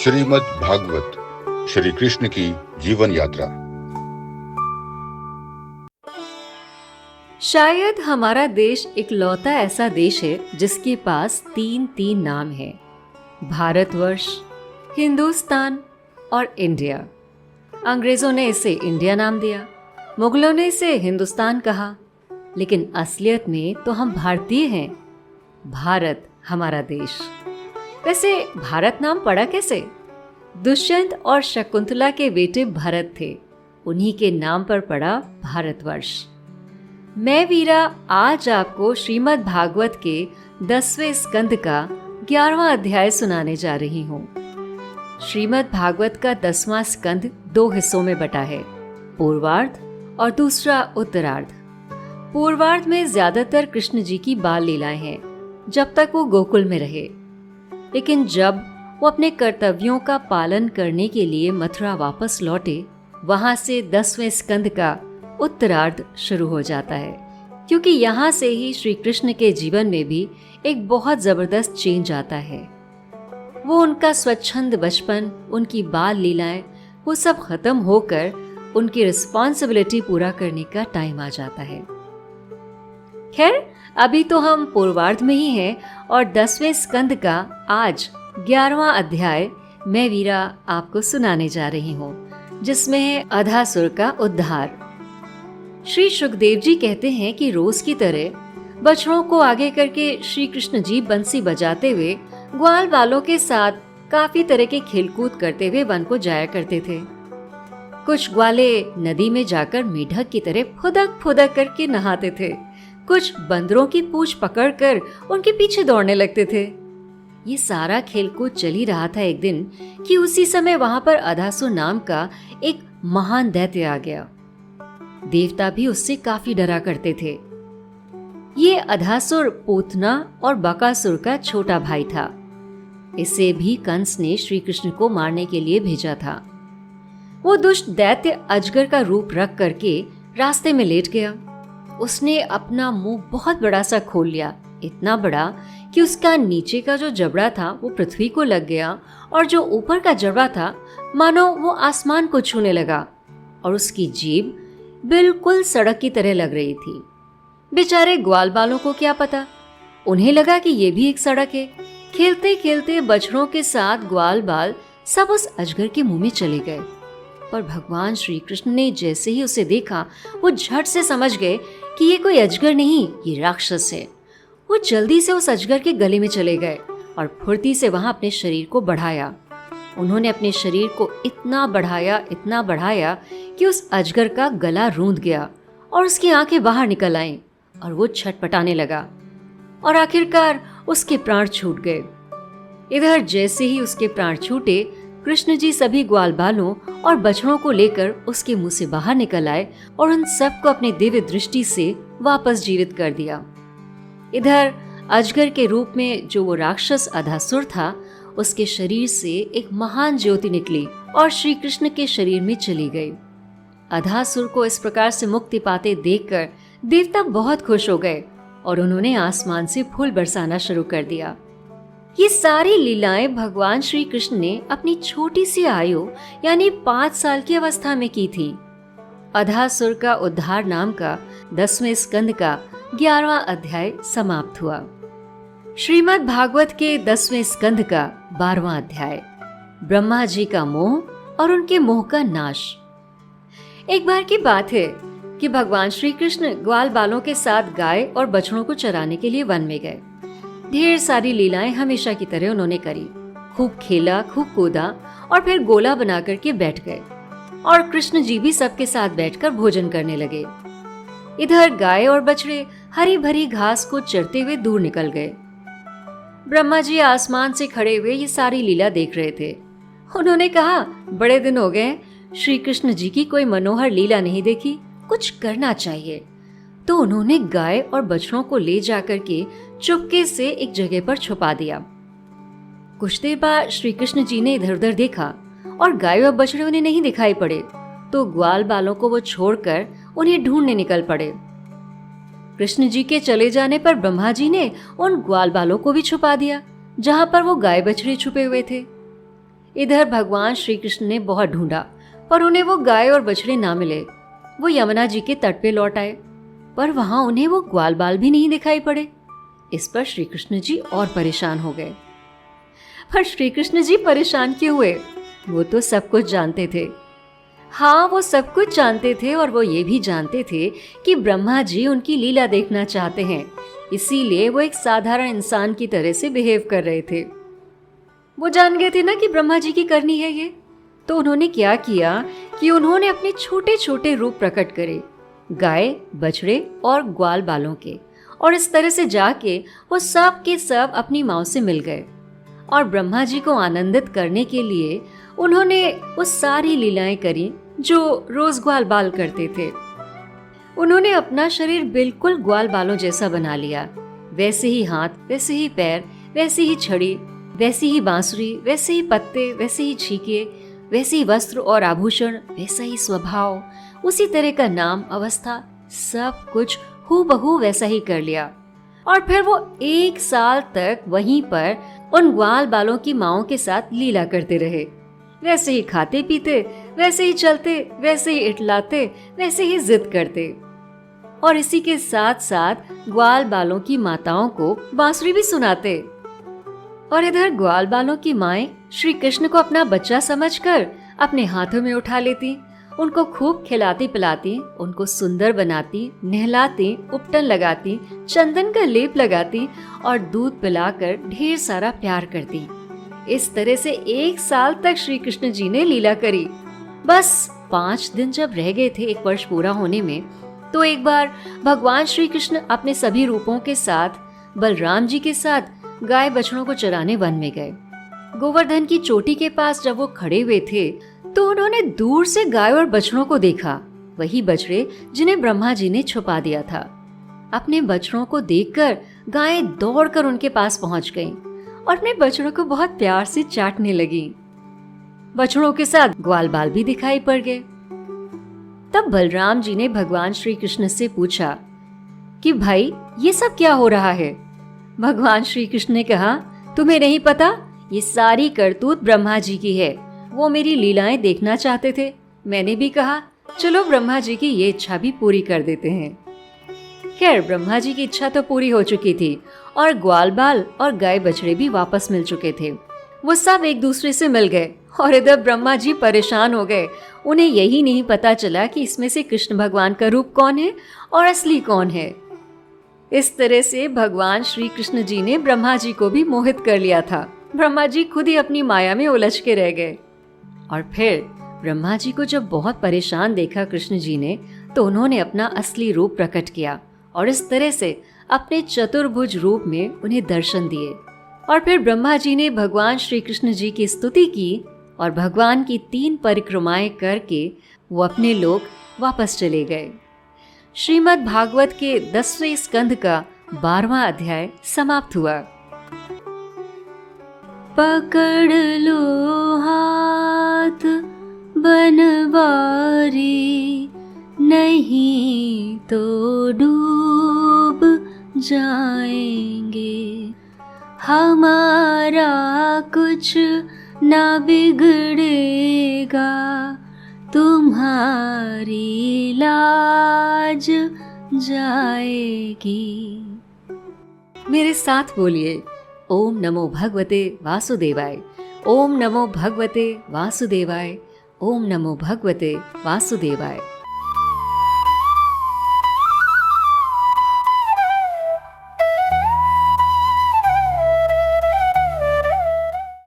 श्रीमद् भागवत श्री कृष्ण की जीवन यात्रा। शायद हमारा देश इकलौता ऐसा देश है जिसके पास तीन नाम है। भारतवर्ष, हिंदुस्तान और इंडिया। अंग्रेजों ने इसे इंडिया नाम दिया, मुगलों ने इसे हिंदुस्तान कहा, लेकिन असलियत में तो हम भारतीय हैं। भारत हमारा देश। वैसे भारत नाम पड़ा कैसे? दुष्यंत और शकुंतला के बेटे भरत थे, उन्हीं के नाम पर पड़ा भारतवर्ष। मैं वीरा आज आपको श्रीमद् भागवत के 10वें स्कंद का 11वां अध्याय सुनाने जा रही हूँ। श्रीमद् भागवत का 10वां स्कंद 2 हिस्सों में बटा है, पूर्वार्ध और दूसरा उत्तरार्ध। पूर्वार्ध में ज्यादातर कृष्ण जी की बाल लीलाएं हैं, जब तक वो गोकुल में रहे। लेकिन जब वो अपने कर्तव्यों का पालन करने के लिए मथुरा वापस लौटे, वहां से 10वें स्कंद का उत्तरार्ध शुरू हो जाता है, क्योंकि यहाँ से ही श्री कृष्ण के जीवन में भी एक बहुत जबरदस्त चेंज आता है। वो उनका स्वच्छंद बचपन, उनकी बाल लीलाएं, वो सब खत्म होकर उनकी रिस्पॉन्सिबिलिटी पूरा करने का टाइम आ जाता है। खैर, अभी तो हम पूर्वार्ध में ही हैं और 10वें स्कंद का आज 11वां अध्याय मैं वीरा आपको सुनाने जा रही हूँ, जिसमें है अधासुर का उद्धार। श्री सुखदेव जी कहते हैं कि रोज की तरह बछड़ों को आगे करके श्री कृष्ण जी बंसी बजाते हुए ग्वाल बालों के साथ काफी तरह के खेलकूद करते हुए वन को जाया करते थे। कुछ ग्वाले नदी में जाकर मेढक की तरह फुदक फुदक करके नहाते थे, कुछ बंदरों की पूंछ पकड़कर उनके पीछे दौड़ने लगते थे। ये सारा खेलकूद चल ही रहा था एक दिन कि उसी समय वहां पर अधासुर नाम का एक महान दैत्य आ गया। देवता भी उससे काफी डरा करते थे। ये अधासुर पूतना और बकासुर का छोटा भाई था। इसे भी कंस ने श्री कृष्ण को मारने के लिए भेजा था। वो दुष्ट दैत्य अजगर का रूप रख करके रास्ते में लेट गया। उसने अपना मुंह बहुत बड़ा सा खोल लिया, इतना बड़ा कि उसका नीचे का जो जबड़ा था वो पृथ्वी को लग गया और जो ऊपर का जबड़ा था मानो वो आसमान को छूने लगा, और उसकी जीभ बिल्कुल सड़क की तरह लग रही थी। बेचारे ग्वाल बालों को क्या पता, उन्हें लगा कि ये भी एक सड़क है। खेलते खेलते बछड़ों के साथ ग्वाल बाल सब उस अजगर के मुंह में चले गए। पर भगवान श्री कृष्ण ने जैसे ही उसे देखा, वो झट से समझ गए कि ये कोई अजगर नहीं, ये राक्षस है। वो जल्दी से उस अजगर के गले में चले गए और फुर्ती से वहां अपने शरीर को बढ़ाया। उन्होंने अपने शरीर को इतना बढ़ाया कि उस अजगर का गला रूंध गया और उसकी आंखें बाहर निकल आईं और वो छटपटाने लगा और आखिरकार उसके प्राण छूट गए। इधर जैसे ही उसके प्राण छूटे, कृष्ण जी सभी ग्वाल बालों और बछड़ों को लेकर उसके मुंह से बाहर निकल आए और उन सबको अपनी दिव्य दृष्टि से वापस जीवित कर दिया। इधर अजगर के रूप में जो वो राक्षस अधासुर था, उसके शरीर से एक महान ज्योति निकली और श्री कृष्ण के शरीर में चली गई। अधासुर को इस प्रकार से मुक्ति पाते देखकर देवता बहुत खुश हो गए और उन्होंने आसमान से फूल बरसाना शुरू कर दिया। ये सारी लीलाएं भगवान श्री कृष्ण ने अपनी छोटी सी आयु यानी 5 साल की अवस्था में की थी। अधासुर का उद्धार नाम का 10वें स्कंद का 11वां अध्याय समाप्त हुआ। श्रीमद् भागवत के 10वें स्कंद का 12वां अध्याय, ब्रह्मा जी का मोह और उनके मोह का नाश। एक बार की बात है कि भगवान श्री कृष्ण ग्वाल बालों के साथ गाय और बछड़ों को चराने के लिए वन में गए। ढेर सारी लीलाएं हमेशा की तरह उन्होंने करी। खूब खेला, खूब कूदा और फिर गोला बना करके बैठ गए और कृष्ण जी भी सबके साथ बैठकर भोजन करने लगे। इधर गाय और बछड़े हरी भरी घास को चरते हुए दूर निकल गए। ब्रह्मा जी आसमान से खड़े हुए ये सारी लीला देख रहे थे। उन्होंने कहा, बड़े दिन हो गए श्री कृष्ण जी की कोई मनोहर लीला नहीं देखी, कुछ करना चाहिए। तो उन्होंने गाय और बछड़ों को ले जाकर के चुपके से एक जगह पर छुपा दिया। कुछ देर बाद श्री कृष्ण जी ने इधर उधर देखा और गाय और बछड़े उन्हें नहीं दिखाई पड़े, तो ग्वाल बालों को वो छोड़कर उन्हें ढूंढने निकल पड़े। कृष्ण जी के चले जाने पर ब्रह्मा जी ने उन ग्वाल बालों को भी छुपा दिया जहां पर वो गाय बछड़े छुपे हुए थे। इधर भगवान श्री कृष्ण ने बहुत ढूंढा, पर उन्हें वो गाय और बछड़े ना मिले। वो यमुना जी के तट पे लौट आए, पर वहां उन्हें वो ग्वाल बाल भी नहीं दिखाई पड़े। इस पर श्री कृष्ण जी और परेशान हो गए। पर श्री कृष्ण जी परेशान क्यों हुए? वो तो सब कुछ जानते थे। हाँ, वो सब कुछ जानते थे, और वो ये भी जानते थे कि ब्रह्मा जी उनकी लीला देखना चाहते हैं। इसीलिए वो एक साधारण इंसान की तरह से बिहेव कर रहे थे। वो जान गए थे ना कि ब्रह्मा जी की करनी है ये। तो उन्होंने क्या किया कि उन्होंने अपने छोटे छोटे रूप प्रकट करे, गाय, बछड़े और ग्वाल बालों के, और इस तरह से जाके वो सब के सब अपनी माँ से मिल गए। और ब्रह्मा जी को आनंदित करने के लिए उन्होंने वो सारी लीलाएं करी जो रोज ग्वाल बाल करते थे। उन्होंने अपना शरीर बिल्कुल ग्वाल बालों जैसा बना लिया। वैसे ही हाथ, वैसे ही पैर, वैसी ही छड़ी, वैसी ही बांसुरी, वैसे ही पत्ते, वैसे ही छीके, वैसे ही वस्त्र और आभूषण, वैसा ही स्वभाव, उसी तरह का नाम, अवस्था, सब कुछ हूबहू वैसा ही कर लिया। और फिर वो 1 साल तक वहीं पर उन ग्वाल बालों की माओं के साथ लीला करते रहे। वैसे ही खाते पीते, वैसे ही चलते, वैसे ही इटलाते, वैसे ही जिद करते, और इसी के साथ साथ ग्वाल बालों की माताओं को बांसुरी भी सुनाते। और इधर ग्वाल बालों की माएं श्री कृष्ण को अपना बच्चा समझकर अपने हाथों में उठा लेती, उनको खूब खिलाती पिलाती, उनको सुंदर बनाती, नहलाती, उपटन लगाती, चंदन का लेप लगाती और दूध पिलाकर ढेर सारा प्यार करती। इस तरह से 1 साल तक श्री कृष्ण जी ने लीला करी। बस 5 दिन जब रह गए थे 1 वर्ष पूरा होने में, तो एक बार भगवान श्री कृष्ण अपने सभी रूपों के साथ बलराम जी के साथ गाय बछड़ों को चराने वन में गए। गोवर्धन की चोटी के पास जब वो खड़े हुए थे तो उन्होंने दूर से गाय और बछड़ों को देखा, वही बछड़े जिन्हें ब्रह्मा जी ने छुपा दिया था। अपने बछड़ों को देखकर गायें दौड़कर उनके पास पहुंच गईं और अपने बछड़ों को बहुत प्यार से चाटने लगी। बछड़ों के साथ ग्वाल बाल भी दिखाई पड़ गए। तब बलराम जी ने भगवान श्री कृष्ण से पूछा कि भाई, ये सब क्या हो रहा है? भगवान श्री कृष्ण ने कहा, तुम्हें नहीं पता? ये सारी करतूत ब्रह्मा जी की है। वो मेरी लीलाएं देखना चाहते थे। मैंने भी कहा चलो ब्रह्मा जी की ये इच्छा भी पूरी कर देते हैं। खैर, ब्रह्मा जी की इच्छा तो पूरी हो चुकी थी और ग्वाल बाल और गाय बछड़े भी वापस मिल चुके थे। वो सब एक दूसरे से मिल गए और इधर ब्रह्मा जी परेशान हो गए। उन्हें यही नहीं पता चला कि इसमें से कृष्ण भगवान का रूप कौन है और असली कौन है। इस तरह से भगवान श्री कृष्ण जी ने ब्रह्मा जी को भी मोहित कर लिया था। ब्रह्मा जी खुद ही अपनी माया में उलझ के रह गए। और फिर ब्रह्मा जी को जब बहुत परेशान देखा कृष्ण जी ने, तो उन्होंने अपना असली रूप प्रकट किया और इस तरह से अपने चतुर्भुज रूप में उन्हें दर्शन दिए। और फिर ब्रह्मा जी ने भगवान श्री कृष्ण जी की स्तुति की और भगवान की 3 परिक्रमाएं करके वो अपने लोक वापस चले गए। श्रीमद् भागवत के 10वें स्कंध का 12वां अध्याय समाप्त हुआ। पकड़ लो हाथ बनवारी, नहीं तो डूब जाएंगे। हमारा कुछ ना बिगड़ेगा, तुम्हारी लाज जाएगी। मेरे साथ बोलिए, ओम नमो भगवते वासुदेवाय, ओम नमो भगवते वासुदेवाय, ओम नमो भगवते वासुदेवाय।